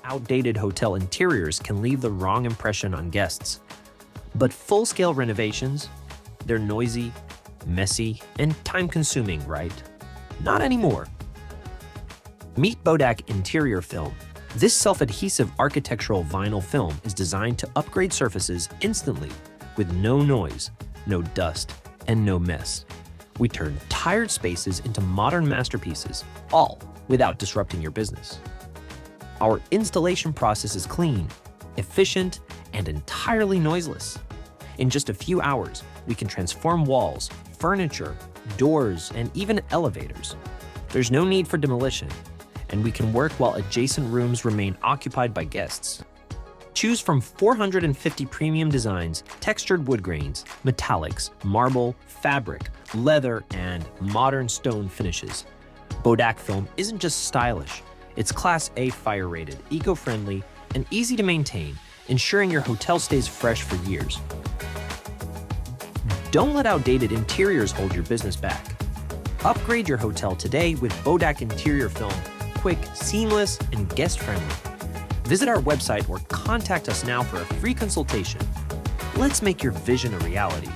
outdated hotel interiors can leave the wrong impression on guests. But full-scale renovations, they're noisy, messy, and time-consuming, right? Not anymore. Meet Bodaq Interior Film. This self-adhesive architectural vinyl film is designed to upgrade surfaces instantly with no noise, no dust, and no mess. We turn tired spaces into modern masterpieces, all without disrupting your business. Our installation process is clean, efficient, and entirely noiseless. In just a few hours, we can transform walls, furniture, doors, and even elevators. There's no need for demolition, and we can work while adjacent rooms remain occupied by guests. Choose from 450 premium designs, textured wood grains, metallics, marble, fabric, leather, and modern stone finishes. Bodaq film isn't just stylish, it's Class A fire-rated, eco-friendly, and easy to maintain, ensuring your hotel stays fresh for years. Don't let outdated interiors hold your business back. Upgrade your hotel today with Bodaq Interior Film, quick, seamless, and guest-friendly. Visit our website or contact us now for a free consultation. Let's make your vision a reality.